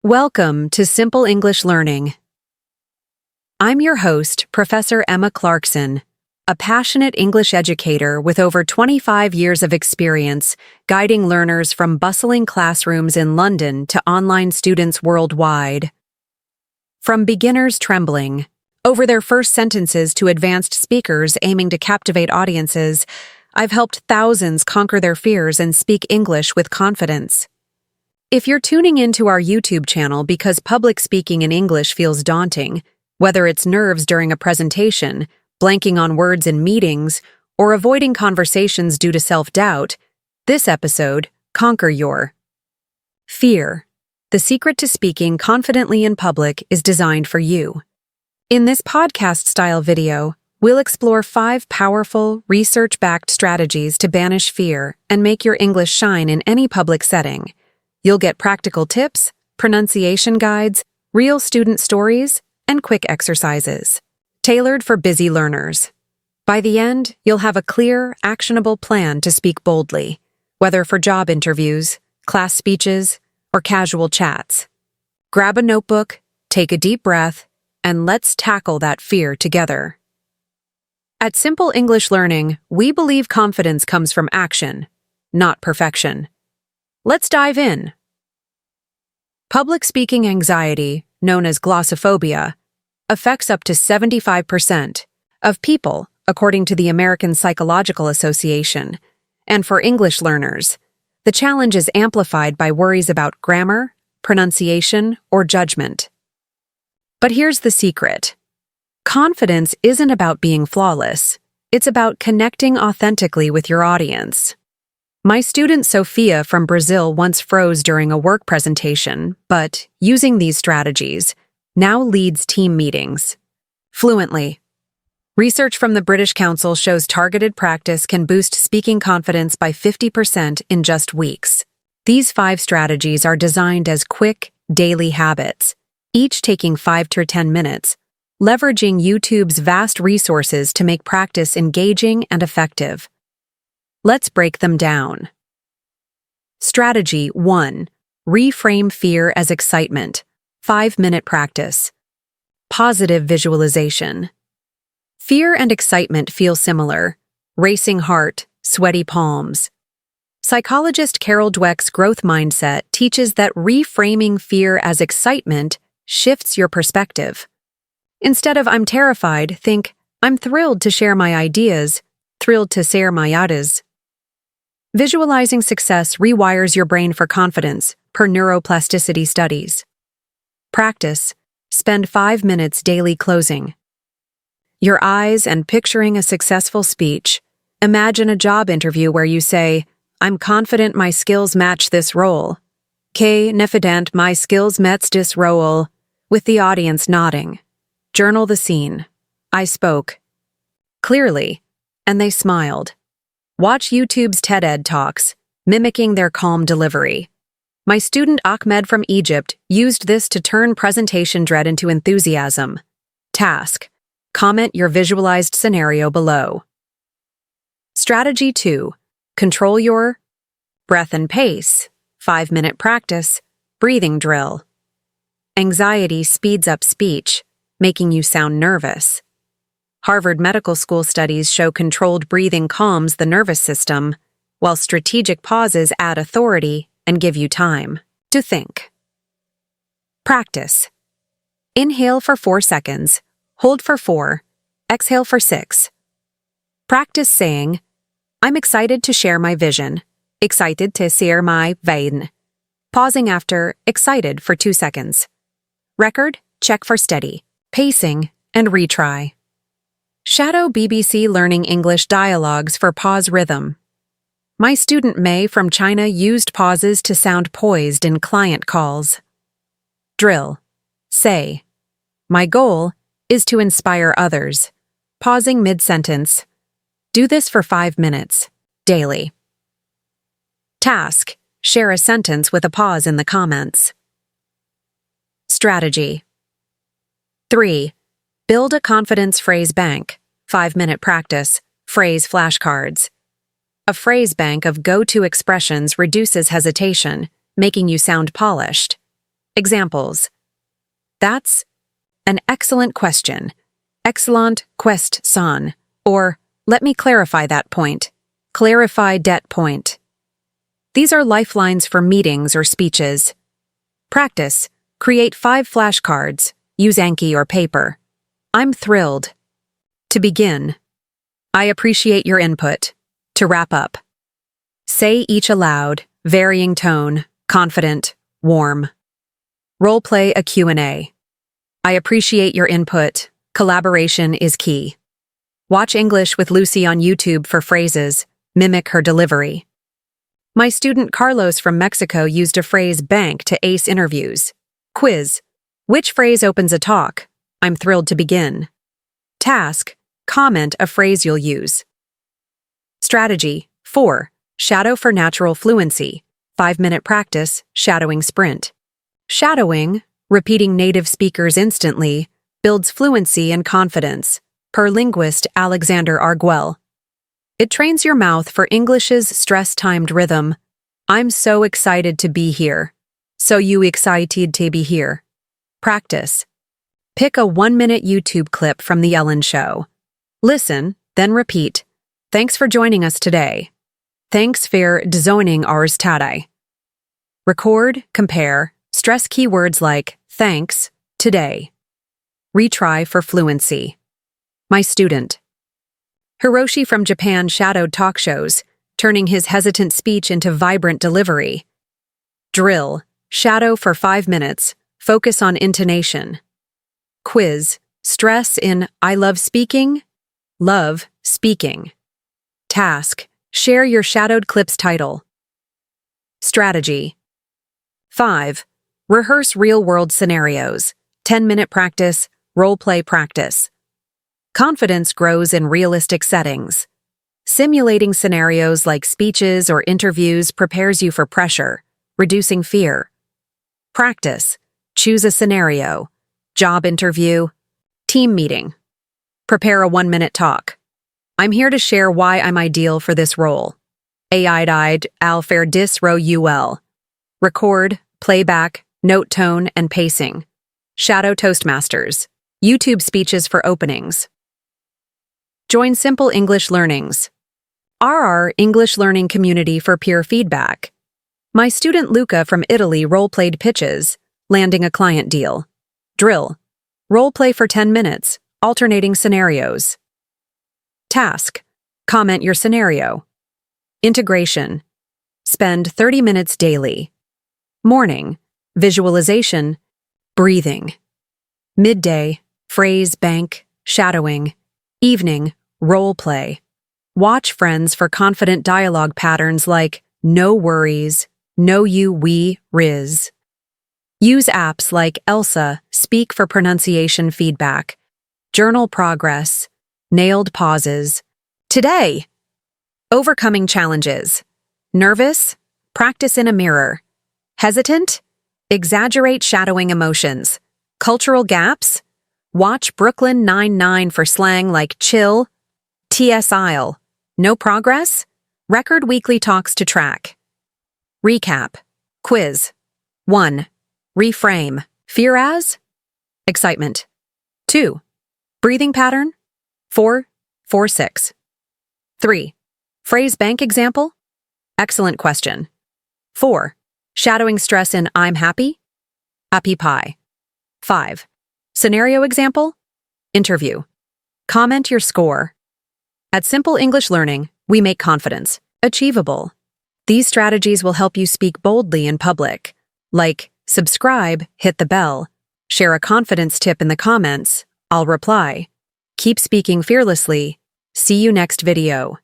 Welcome to Simple English Learning. I'm your host, Professor Emma Clarkson, a passionate English educator with over 25 years of experience guiding learners from bustling classrooms in London to online students worldwide. From beginners trembling over their first sentences to advanced speakers aiming to captivate audiences, I've helped thousands conquer their fears and speak English with confidence. If you're tuning into our YouTube channel because public speaking in English feels daunting, whether it's nerves during a presentation, blanking on words in meetings, or avoiding conversations due to self-doubt, this episode, Conquer Your Fear. The secret to speaking confidently in public is designed for you. In this podcast-style video, we'll explore 5 powerful, research-backed strategies to banish fear and make your English shine in any public setting. You'll get practical tips, pronunciation guides, real student stories, and quick exercises, tailored for busy learners. By the end, you'll have a clear, actionable plan to speak boldly, whether for job interviews, class speeches, or casual chats. Grab a notebook, take a deep breath, and let's tackle that fear together. At Simple English Learning, we believe confidence comes from action, not perfection. Let's dive in. Public speaking anxiety, known as glossophobia, affects up to 75% of people, according to the American Psychological Association. And for English learners, the challenge is amplified by worries about grammar, pronunciation, or judgment. But here's the secret. Confidence isn't about being flawless. It's about connecting authentically with your audience. My student Sofia from Brazil once froze during a work presentation, but, using these strategies, now leads team meetings fluently. Research from the British Council shows targeted practice can boost speaking confidence by 50% in just weeks. These 5 strategies are designed as quick, daily habits, each taking 5 to 10 minutes, leveraging YouTube's vast resources to make practice engaging and effective. Let's break them down. Strategy 1. Reframe fear as excitement. 5-minute practice. Positive visualization. Fear and excitement feel similar. Racing heart, sweaty palms. Psychologist Carol Dweck's growth mindset teaches that reframing fear as excitement shifts your perspective. Instead of "I'm terrified," think "I'm thrilled to share my ideas, thrilled to share my ideas." Visualizing success rewires your brain for confidence, per neuroplasticity studies. Practice. Spend 5 minutes daily closing your eyes and picturing a successful speech. Imagine a job interview where you say, "I'm confident my skills match this role. Confident my skills match this role," with the audience nodding. Journal the scene. "I spoke clearly, and they smiled." Watch YouTube's TED Talks, mimicking their calm delivery. My student Ahmed from Egypt used this to turn presentation dread into enthusiasm. Task. Comment your visualized scenario below. Strategy 2. Control your breath and pace. 5-minute practice. Breathing drill. Anxiety speeds up speech, making you sound nervous. Harvard Medical School studies show controlled breathing calms the nervous system, while strategic pauses add authority and give you time to think. Practice. Inhale for 4 seconds, hold for 4, exhale for 6. Practice saying, "I'm excited to share my vision, excited to share my vision." Pausing after excited for 2 seconds. Record, check for steady, pacing, and retry. Shadow BBC Learning English dialogues for pause rhythm. My student May from China used pauses to sound poised in client calls. Drill. Say, "My goal is to inspire others." Pausing mid-sentence. Do this for 5 minutes, daily. Task. Share a sentence with a pause in the comments. Strategy. 3. Build a confidence phrase bank. 5-minute practice. Phrase flashcards. A phrase bank of go-to expressions reduces hesitation, making you sound polished. Examples. That's an excellent question. Excellent question. Or, let me clarify that point. Clarify that point. These are lifelines for meetings or speeches. Practice. Create 5 flashcards. Use Anki or paper. I'm thrilled. To begin. I appreciate your input. To wrap up. Say each aloud, varying tone, confident, warm. Role play a Q&A. I appreciate your input. Collaboration is key. Watch English with Lucy on YouTube for phrases. Mimic her delivery. My student Carlos from Mexico used a phrase bank to ace interviews. Quiz. Which phrase opens a talk? I'm thrilled to begin. Task. Comment a phrase you'll use. Strategy. 4. Shadow for natural fluency. 5-minute practice, shadowing sprint. Shadowing, repeating native speakers instantly, builds fluency and confidence, per linguist Alexander Arguel. It trains your mouth for English's stress-timed rhythm. I'm so excited to be here. So you excited to be here. Practice. Pick a 1-minute YouTube clip from The Ellen Show. Listen, then repeat. Thanks for joining us today. Thanks for joining ours today. Record, compare, stress keywords like thanks, today. Retry for fluency. My student. Hiroshi from Japan shadowed talk shows, turning his hesitant speech into vibrant delivery. Drill. Shadow for 5 minutes. Focus on intonation. Quiz. Stress in I love speaking. Love speaking. Task. Share your shadowed clip's title. Strategy. 5. Rehearse real-world scenarios. 10-minute practice. Role-play practice. Confidence grows in realistic settings. Simulating scenarios like speeches or interviews prepares you for pressure, reducing fear. Practice. Choose a scenario. Job interview. Team meeting. Prepare a 1-minute talk. I'm here to share why I'm ideal for this role. I'd alfer dis ro ul. Record, playback, note tone, and pacing. Shadow Toastmasters. YouTube speeches for openings. Join Simple English Learnings. RR English Learning Community for peer feedback. My student Luca from Italy role-played pitches, landing a client deal. Drill. Role-play for 10 minutes, alternating scenarios. Task. Comment your scenario. Integration. Spend 30 minutes daily. Morning. Visualization. Breathing. Midday. Phrase bank. Shadowing. Evening. Role play. Watch Friends for confident dialogue patterns like no worries, no you, we, riz. Use apps like Elsa, Speak for pronunciation feedback. Journal progress. Nailed pauses. Today. Overcoming challenges. Nervous? Practice in a mirror. Hesitant? Exaggerate shadowing emotions. Cultural gaps? Watch Brooklyn Nine-Nine for slang like chill. T.S. Isle. No progress? Record weekly talks to track. Recap. Quiz. 1. Reframe. Fear as? Excitement. 2. Breathing pattern. 4, 4, 6. 3. Phrase bank example. Excellent question. 4. Shadowing stress in I'm happy. Happy pie. 5. Scenario example. Interview. Comment your score. At Simple English Learning, we make confidence achievable. These strategies will help you speak boldly in public. Like, subscribe, hit the bell, share a confidence tip in the comments, I'll reply. Keep speaking fearlessly. See you next video.